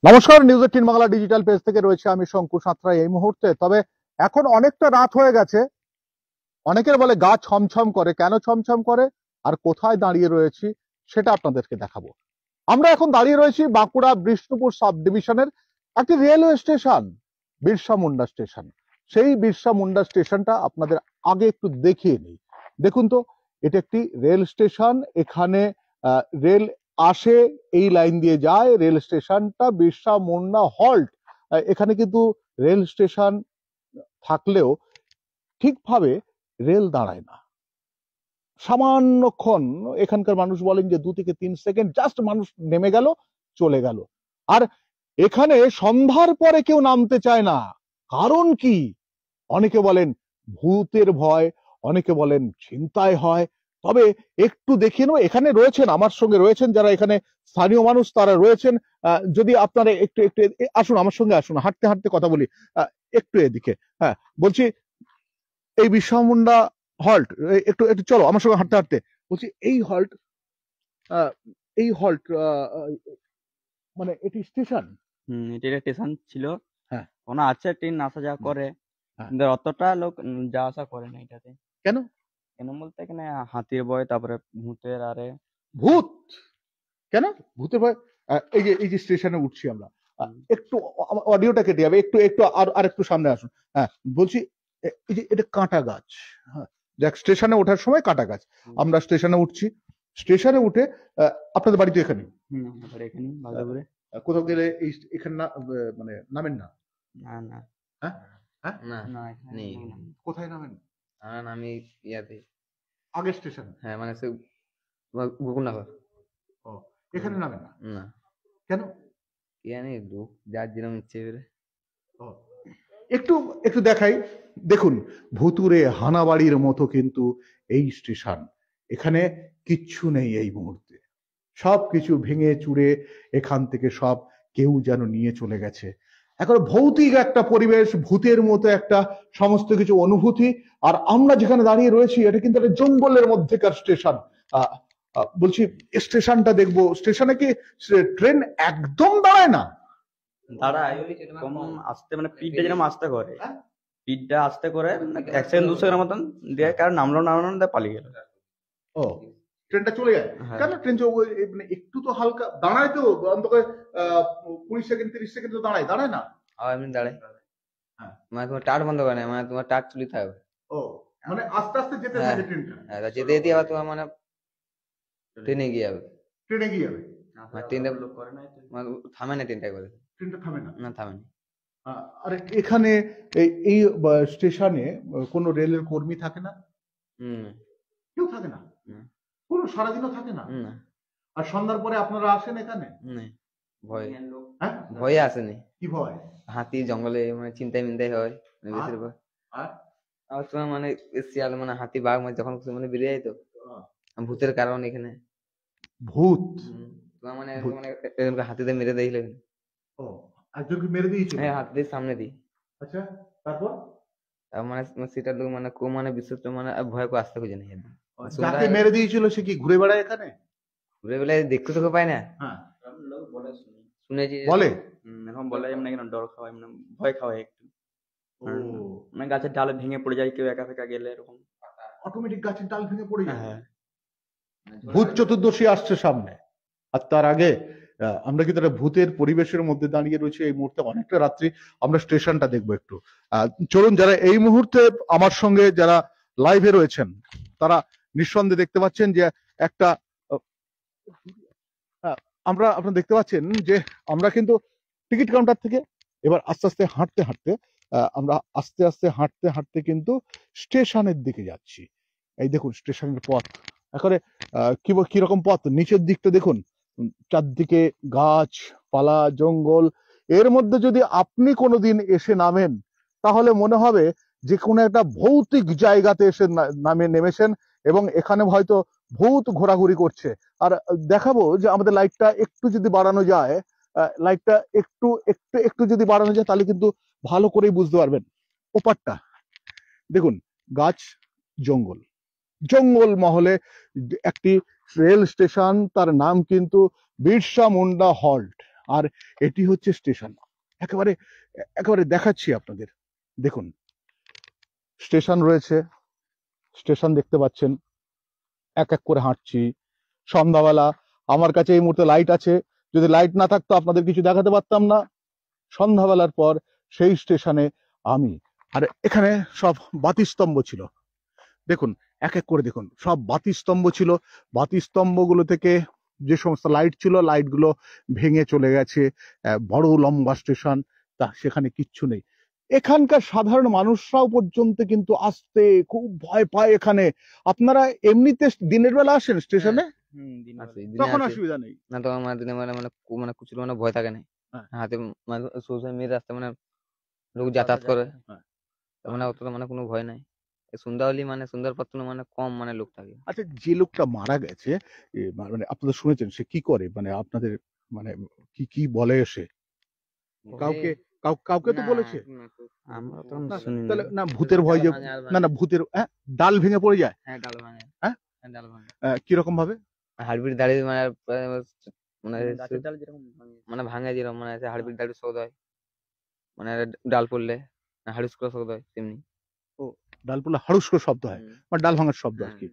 নমস্কার, news 18 Bangla digital page থেকে রয়েছে আমি শঙ্কু সাঁতরা এই মুহূর্তে। তবে এখন অনেকটা রাত হয়ে গেছে। অনেকের বলে গা ছমছম করে, কেন ছমছম করে আর কোথায় দাঁড়িয়ে রয়েছি সেটা আপনাদেরকে দেখাবো। আমরা এখন দাঁড়িয়ে রয়েছি বাঁকুড়া বিষ্ণুপুর সাব ডিভিশনের একটি railway station, Birsa Munda station. সেই বিরসা মুন্ডা স্টেশনটা আপনাদের আগে একটু দেখিয়ে নিই। দেখুন তো, এটা একটি রেল স্টেশন। এখানে রেল আসে, এই লাইন দিয়ে যায়। রেল স্টেশনটা বিরসা মুন্ডা হল্ট। এখানে কিন্তু রেল স্টেশন থাকলেও ঠিকভাবে রেল দাঁড়ায় না। সামান্যক্ষণ এখানকার মানুষ বলেন যে 2 থেকে 3 সেকেন্ড জাস্ট মানুষ নেমে গেল, চলে গেল। আর এখানে সন্ধ্যার পরে কেউ নামতে চায় না। কারণ কি? অনেকে বলেন ভূতের ভয়, অনেকে বলেন ছিনতাই হয়। তবে একটু দেখিয়ে নেব, এখানে রয়েছেন আমার সঙ্গে, রয়েছেন যারা এখানে স্থানীয় মানুষ, তারা রয়েছেন। যদি আপনারা একটু একটু আসুন, আমার সঙ্গে আসুন, হাঁটতে হাঁটতে কথা বলি। একটু এদিকে। হ্যাঁ, বলছি এই বিরসা মুন্ডা হল্ট, একটু একটু চলো আমার সঙ্গে হাঁটতে হাঁটতে। বলছি এই হল্ট, এই হল্ট মানে এটি স্টেশন? এটা একটা স্টেশন ছিল। হ্যাঁ, ওনা আছে, ট্রেন আসা যাওয়া করে, হ্যাঁ। কিন্তু অতটা লোক যাওয়া আসা করে না এটাতে। কেন? কেন বলতে এখানে হাতির ভয়, তারপরে ভূতের আরে ভূত? কেন ভূতের ভয়? এই যে স্টেশনে উঠছি আমরা, একটু অডিওটা কেটে যাবে, একটু একটু আর একটু সামনে আসুন। হ্যাঁ, বলছি এই যে এটা কাঁটা গাছ। হ্যাঁ, দেখ স্টেশনে ওঠার সময় কাঁটা গাছ। আমরা স্টেশনে উঠছি, স্টেশনে উঠে আপনাদের বাড়ি তো এখানে? আমাদের এখানে বালুরঘাটে। কোথাও গেলে এই এখানে না, মানে নামেন না? না না হ্যাঁ হ্যাঁ, না না, এখানে নেই। নেই। কোথায় নামেন? আমি ইয়াতে, আগের স্টেশনে? হ্যাঁ মানে সে গোকুলনগর। ও, এখানে নামেন না না, কেন? কি জানি লোক যার যেরকম ইচ্ছে করে। ও, একটু একটু দেখাই। দেখুন, ভুতুরে হানাবাড়ির মতো কিন্তু এই স্টেশন। এখানে কিচ্ছু নেই এই মুহূর্তে, সব কিছু ভেঙে চুরে এখান থেকে সব কেউ যেন নিয়ে চলে গেছে। এখন ভৌতিক একটা পরিবেশ, ভূতের মতো একটা সমস্ত কিছু অনুভূতি। আর আমরা যেখানে দাঁড়িয়ে রয়েছি এটা কিন্তু একটা জঙ্গলের মধ্যেকার স্টেশন। বলছি স্টেশনটা দেখবো। স্টেশনে কি ট্রেন একদম দাঁড়ায় না? দাঁড়ায় কম আসতে, মানে পিঠটা যেরকম আস্তে করে, পিঠটা আস্তে করে 1 সেকেন্ড 2 সেকেন্ড মতন দিয়ে, কারণ নামলো দিয়ে পালিয়ে গেল। ও, ট্রেনটা চলে যায়? হ্যাঁ। কেন ট্রেন মানে একটু তো হালকা দাঁড়ায় তো, অন্তত 20 সেকেন্ড 30 সেকেন্ড তো দাঁড়ায়, দাঁড়ায় না? এমনি দাঁড়ায়। হ্যাঁ, মানে তোমার টাট বন্ধ করে না, মানে তোমার টাট চুলি থাকবে। ও, মানে আস্তে আস্তে যেতে হ্যাঁ। থাকে ট্রেনটা? হ্যাঁ, যেতে যেতে আবার তোমার মানে ট্রেনে গিয়ে যাবে। ট্রেনে গিয়ে যাবে? মানে ট্রেনটা মানে থামে না, ট্রেনটা একবারে। ট্রেনটা থামে না? না, থামে না। আর এখানে এই স্টেশনে কোনো রেলের কর্মী থাকে না? কেউ থাকে না? কোনো সারাদিনও থাকে না? না। আর সন্ধ্যার পরে আপনারা আসেন এখানে? ভয়, হ্যাঁ, ভয়ে আসেনি। কি ভয়? হাতি জঙ্গলে মানে চিন্তায় মিন্তাই হয় বেশিরভাগ। আর তোমার মানে শিয়াল মানে হাতি বাঘ মানে যখন মানে বেরিয়ে যায় তো ভূতের কারণ এখানে। ভূত? তোমার মানে হাতিতে মেরে দিয়েছিল। ও, একজনকে মেরে দিয়েছিল? হ্যাঁ, হাতিদের সামনে দিই। আচ্ছা, তারপর? মানে সেটা লোক মানে মানে বিশেষ মানে ভয় করে আসতে খুঁজে নেই। যাকে মেরে দিয়েছিল সে কি ঘুরে বেড়ায় এখানে? ঘুরে বেড়ায়, দেখতে তোকে পায় না। হ্যাঁ, শুনেছি বলে এরকম বলে, মানে কেন ডর খাওয়ায়, মানে ভয় খাওয়ায় একটু। ও, মানে গাছের ডালে ভেঙে পড়ে যায় কেউ একা ফেকা গেলে, এরকম অটোমেটিক গাছের ডাল ভেঙে পড়ে যায়? হ্যাঁ। ভূত চতুর্দশী আসছে সামনে, আর তার আগে আমরা কিন্তু একটা ভূতের পরিবেশের মধ্যে দাঁড়িয়ে রয়েছি এই মুহূর্তে। অনেকটা রাত্রি, আমরা স্টেশনটা দেখবো একটু। চলুন, যারা এই মুহূর্তে আমার সঙ্গে যারা লাইভে রয়েছেন তারা নিঃসন্দেহে দেখতে পাচ্ছেন যে একটা আপনারা দেখতে পাচ্ছেন যে আমরা কিন্তু টিকিট কাউন্টার থেকে এবার আস্তে আস্তে হাঁটতে হাঁটতে আমরা আস্তে আস্তে হাঁটতে হাঁটতে কিন্তু স্টেশনের দিকে যাচ্ছি। এই দেখুন স্টেশনের পথ, একেবারে কিরকম পথ। নিচের দিকটা দেখুন, চারদিকে গাছ পালা জঙ্গল। এর মধ্যে যদি আপনি কোনোদিন এসে নামেন তাহলে মনে হবে যে কোনো একটা ভৌতিক জায়গাতে এসে নেমেছেন, এবং এখানে হয়তো ভূত ঘোরাঘুরি করছে। আর দেখাবো যে আমাদের লাইটটা একটু যদি বাড়ানো যায়, লাইটটা একটু একটু একটু যদি বাড়ানো যায় তাহলে কিন্তু ভালো করেই বুঝতে পারবেন। ওপারটা দেখুন, গাছ জঙ্গল, জঙ্গল মহলে একটি রেল স্টেশন, তার নাম কিন্তু বিরসা মুন্ডা হল্ট। আর এটি হচ্ছে স্টেশন। একেবারে একেবারে দেখাচ্ছি আপনাদের। দেখুন স্টেশন রয়েছে, স্টেশন দেখতে পাচ্ছেন। এক এক করে হাঁটছি সন্ধ্যাবেলা। আমার কাছে এই মুহূর্তে লাইট আছে, যদি লাইট না থাকতো আপনাদের কিছু দেখাতে পারতাম না। সন্ধ্যাবেলার পর সেই স্টেশনে আমি, আর এখানে সব বাতিস্তম্ভ ছিল। দেখুন এক এক করে দেখুন, সব বাতিস্তম্ভ ছিল। বাতিস্তম্ভগুলো থেকে যে সমস্ত লাইট ছিল, লাইটগুলো ভেঙে চলে গেছে। বড় লম্বা স্টেশন, তা সেখানে কিচ্ছু নেই। এখানকার সাধারণ মানুষরাও পর্যন্ত কিন্তু আসতে খুব ভয় পায় এখানে। আপনারা এমনিতে দিনের বেলা আসেন স্টেশনে, আসি, দিনে তখন আসি। অসুবিধা নেই। না তখন মানে দিনের বেলা মানে প্রচুর মানে ভয় থাকে না। হ্যাঁ। হাতে মানে সোশ্যাল মিডিয়া রাস্তা মানে লোক যাতায়াত করে, হ্যাঁ। তো মানে অতটা মানে কোনো ভয় নাই। এই সন্ধ্যা হলে মানে সন্ধ্যার পর থেকে মানে কম মানে লোক থাকে। আচ্ছা, যে লোকটা মারা গেছে, মানে আপনারা শুনেছেন সে কি করে, মানে আপনাদের মানে কি কি বলে এসে? কাউকে কাউকে তো না, বলেছে? আমরা তো না, শুনি তাহলে না ভূতের ভয় যে, ডাল ভাঙে, আর না না ভূতের ডাল ভেঙে পড়ে যায়? হ্যাঁ ডাল ভাঙে। হ্যাঁ? হ্যাঁ, ডাল ভাঙে। কিরকম ভাবে? হাড়বিড় দাঁড়িয়ে মানে মানে গাছের ডাল যেরকম ভাঙে। মানে ভাঙে যেরকম মানে হাড়বিড় দাঁড়িয়ে শব্দ হয়, মানে ডাল পড়লে হাড়ুস করে শব্দ হয় তেমনি। ও, ডাল পড়লে হাড়ুস করে শব্দ হয়, হুম। মানে ডাল ভাঙার শব্দ আর কি।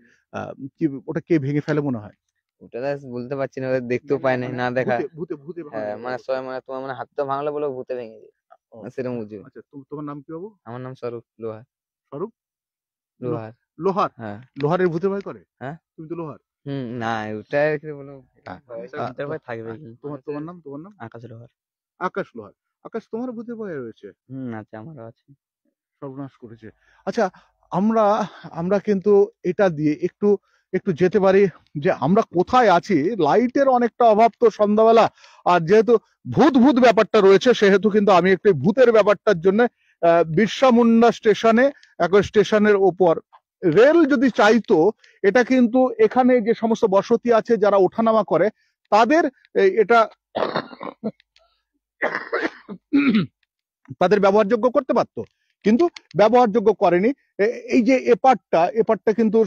কি ওটা কে ভেঙে ফেলে মনে হয়? ওটা তো বলতে পারছি না, ওটা দেখতেও পাই নাই, না দেখা। ভূতে ভূতে ভূতে ভাঙে। হ্যাঁ মানে সবাই মানে তোমার মানে হাতটা ভাঙলে বলে ভূতে ভেঙে যায়, ও, সেরকম বুঝবে। আচ্ছা, তোমার নাম কি বাবু? আমার নাম স্বরূপ লোহার। স্বরূপ লোহার। লোহার? হ্যাঁ। লোহারের ভূতে ভয় করে? হ্যাঁ? তুমি তো লোহার। না ওটা আর কি বলবো। ভূতের ভয় থাকবে কি? তোমার নাম? তোমার নাম? আকাশ লোহার। আকাশ লোহার। আকাশ, তোমার ভূতে ভয় রয়েছে? আছে, আমারও আছে। সর্বনাশ করেছে। আচ্ছা, আমরা আমরা কিন্তু এটা দিয়ে একটু একটু যেতে পারি যে আমরা কোথায় আছি। লাইটের অনেকটা অভাব তো সন্ধ্যাবেলা, আর যেহেতু ভূত ভূত ব্যাপারটা রয়েছে সেহেতু কিন্তু আমি একটু ভূতের ব্যাপারটার জন্য বিরসা মুন্ডা স্টেশনে, একবার স্টেশনের ওপর রেল যদি চাইতো, এটা কিন্তু এখানে যে সমস্ত বসতি আছে যারা ওঠানামা করে তাদের এটা তাদের ব্যবহারযোগ্য করতে পারতো, কিন্তু ব্যবহারযোগ্য করেনি। এই যে এপারটা কিন্তু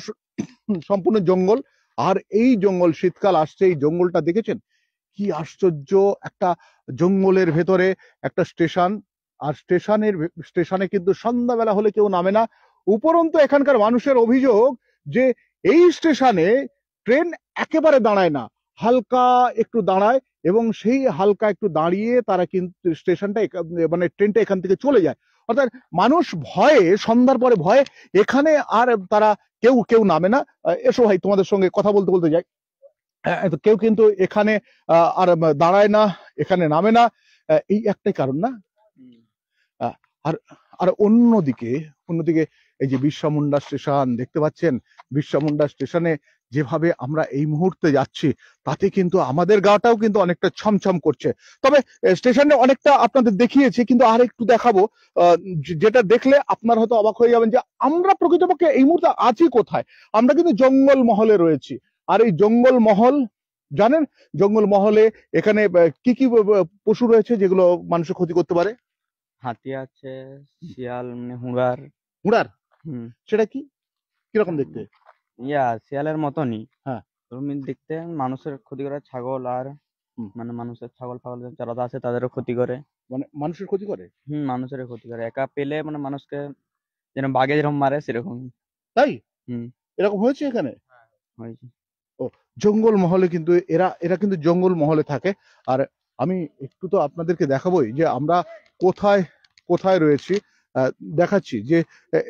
সম্পূর্ণ জঙ্গল, আর এই জঙ্গল শীতকাল আসছে, এই জঙ্গলটা দেখেছেন কি আশ্চর্য। একটা জঙ্গলের ভেতরে একটা স্টেশন, আর স্টেশনে কিন্তু সন্ধ্যাবেলা হলে কেউ নামে না। উপরন্তু এখানকার মানুষের অভিযোগ যে এই স্টেশনে ট্রেন একেবারে দাঁড়ায় না, হালকা একটু দাঁড়ায়, এবং সেই হালকা একটু দাঁড়িয়ে তারা কিন্তু স্টেশনটা মানে ট্রেনটা এখান থেকে চলে যায়। অর্থাৎ মানুষ ভয়ে, সন্ধ্যার পরে ভয়ে এখানে আর তারা কেউ কেউ নামে না। এসো ভাই, তোমাদের সঙ্গে কথা বলতে বলতে যাই। তো কেউ কিন্তু এখানে আর দাঁড়ায় না, এখানে নামে না, এই একটাই কারণ না? আর আর অন্যদিকে এই যে বিরসা মুন্ডা স্টেশন দেখতে পাচ্ছেন, বিরসা মুন্ডা স্টেশনে যেভাবে আমরা এই মুহূর্তে যাচ্ছি তাতে কিন্তু আমাদের গাটাও কিন্তু অনেকটা ছমছম করছে। তবে স্টেশনে অনেকটা আপনাদের দেখিয়েছি, কিন্তু আর একটু দেখাবো যেটা দেখলে আপনারা হয়তো অবাক হয়ে যাবেন যে আমরা প্রকৃতপক্ষে এই মুহূর্তে আছি কোথায়। আমরা কিন্তু জঙ্গল মহলে রয়েছি, আর এই জঙ্গল মহল জানেন, জঙ্গল মহলে এখানে কি কি পশু রয়েছে যেগুলো মানুষের ক্ষতি করতে পারে? হাতি আছে, শিয়াল, মানে হুঁড়ার। হুড়ার? হুম। সেটা কি, কিরকম দেখতে? শিয়ালের মতনই। হ্যাঁ। তুমি দেখতে মানুষের ক্ষতি করে, ছাগল আর মানে মানুষের ছাগল ফাগল যারা আছে তাদেরও ক্ষতি করে। মানে মানুষের ক্ষতি করে? মানুষের ক্ষতি করে, একা পেলে মানে মানুষকে যেন বাঘে যেরকম মারে সেরকম। তাই? হুম। এরকম হয়েছে এখানে? হয়েছে। ও, জঙ্গল মহলে কিন্তু এরা কিন্তু জঙ্গল মহলে থাকে। আর আমি একটু তো আপনাদেরকে দেখাবোই যে আমরা কোথায় কোথায় রয়েছি। দেখাচ্ছি যে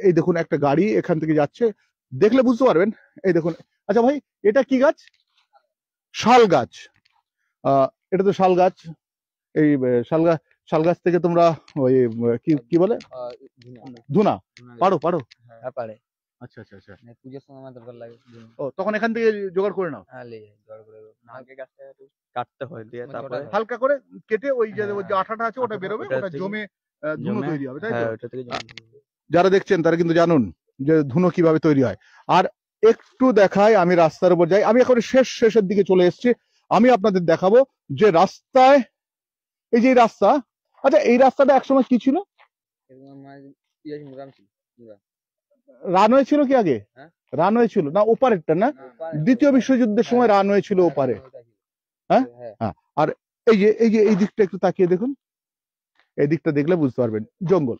এই দেখুন একটা গাড়ি এখান থেকে যাচ্ছে, দেখলে বুঝতে পারবেন। এই দেখুন। আচ্ছা ভাই, এটা কি গাছ? শাল গাছ। এটা তো শাল গাছ। এই শাল গাছ থেকে তোমরা ওই কি বলে, ধুনা পারো? হ্যাঁ পারে। আচ্ছা আচ্ছা আচ্ছা। পুজোর সময় আমার দরকার লাগে। ও, তখন এখান থেকে জোগাড় করে নাও। হ্যাঁ লেগে জোগাড় করে নারকেল গাছটা একটু কাটতে হয়, দিয়ে তারপরে হালকা করে কেটে ওই যে হ্যাঁ, ওই যে আঠাটা আছে ওটা আঠাটা বেরোবে, ওটা ওটা থেকে জমে ধুনো জমে, তৈরি হবে, তাই তো? হ্যাঁ ওটা থেকে জমে। যারা দেখছেন তারা কিন্তু জানুন যে ধুনো কিভাবে তৈরি হয়। আর একটু দেখাই, আমি রাস্তার উপর যাই, আমি এখন শেষের দিকে চলে এসেছি। আমি আপনাদের দেখাবো যে রাস্তায়, এই যে রাস্তা, আচ্ছা এই রাস্তাটা একসময় কি ছিল? রানওয়ে ছিল কি আগে? হ্যাঁ? রানওয়ে ছিল না, ওপারেরটা না? দ্বিতীয় বিশ্বযুদ্ধের সময় রানওয়ে ছিল ওপারে। হ্যাঁ? আর এই যে এই দিকটা একটু তাকিয়ে দেখুন, এই দিকটা দেখলে বুঝতে পারবেন জঙ্গল।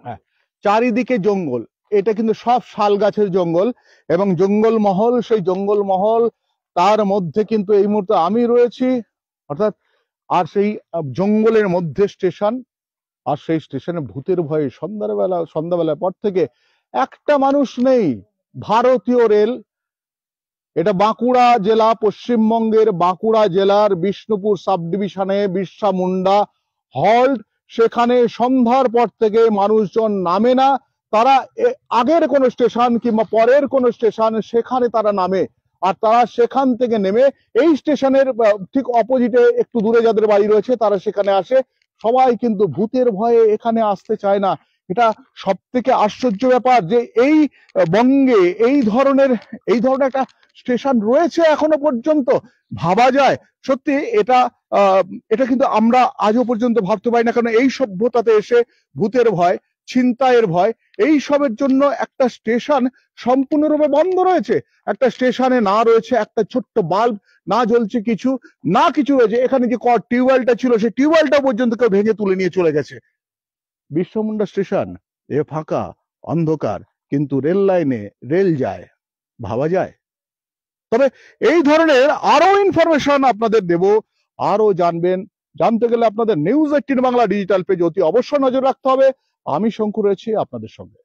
হ্যাঁ, চারিদিকে জঙ্গল, এটা কিন্তু সব শাল গাছের জঙ্গল এবং জঙ্গল মহল, সেই জঙ্গল মহল তার মধ্যে কিন্তু এই মুহূর্তে আমি রয়েছি, অর্থাৎ আর সেই জঙ্গলের মধ্যে স্টেশন, আর সেই স্টেশনে ভূতের ভয়ে সন্ধ্যাবেলার পর থেকে একটা মানুষ নেই। ভারতীয় রেল, এটা বাঁকুড়া জেলা, পশ্চিমবঙ্গের বাঁকুড়া জেলার বিষ্ণুপুর সাব ডিভিশনে বিরসা মুন্ডা হল্ট, সেখানে সন্ধ্যার পর থেকে মানুষজন নামে না। তারা আগের কোন স্টেশন কিংবা পরের কোন স্টেশন সেখানে তারা নামে, আর তারা সেখান থেকে নেমে এই স্টেশনের ঠিক অপোজিটে একটু দূরে যাদের বাড়ি রয়েছে তারা সেখানে আসে। সবাই কিন্তু ভূতের ভয়ে এখানে আসতে চায় না। এটা সব থেকে আশ্চর্য ব্যাপার যে এই বঙ্গে এই ধরনের একটা স্টেশন রয়েছে এখনো পর্যন্ত। ভাবা যায় সত্যি, এটা কিন্তু আমরা আজও পর্যন্ত ভাবতে পারি না, কারণ এই সভ্যতাতে এসে ভূতের ভয়, ছিনতাইয়ের ভয়, এই সবের জন্য একটা স্টেশন সম্পূর্ণরূপে বন্ধ রয়েছে। একটা স্টেশনে না রয়েছে একটা ছোট্ট বাল্ব, না জ্বলছে কিছু, না কিছু রয়েছে। এখানে যে টিউবওয়েলটা ছিল সেই টিউবওয়েলটা পর্যন্ত কেউ ভেঙে তুলে নিয়ে চলে গেছে। বিরসা মুন্ডা স্টেশন এ ফাঁকা, অন্ধকার, কিন্তু রেল লাইনে রেল যায়, ভাবা যায়? তবে এই ধরনের আরো ইনফরমেশন আপনাদের দেব, আরো জানতে গেলে আপনাদের নিউজ 18 বাংলা ডিজিটাল পেজ অতি অবশ্যই নজর রাখতে হবে। আমি শঙ্কু রয়েছি আপনাদের সঙ্গে।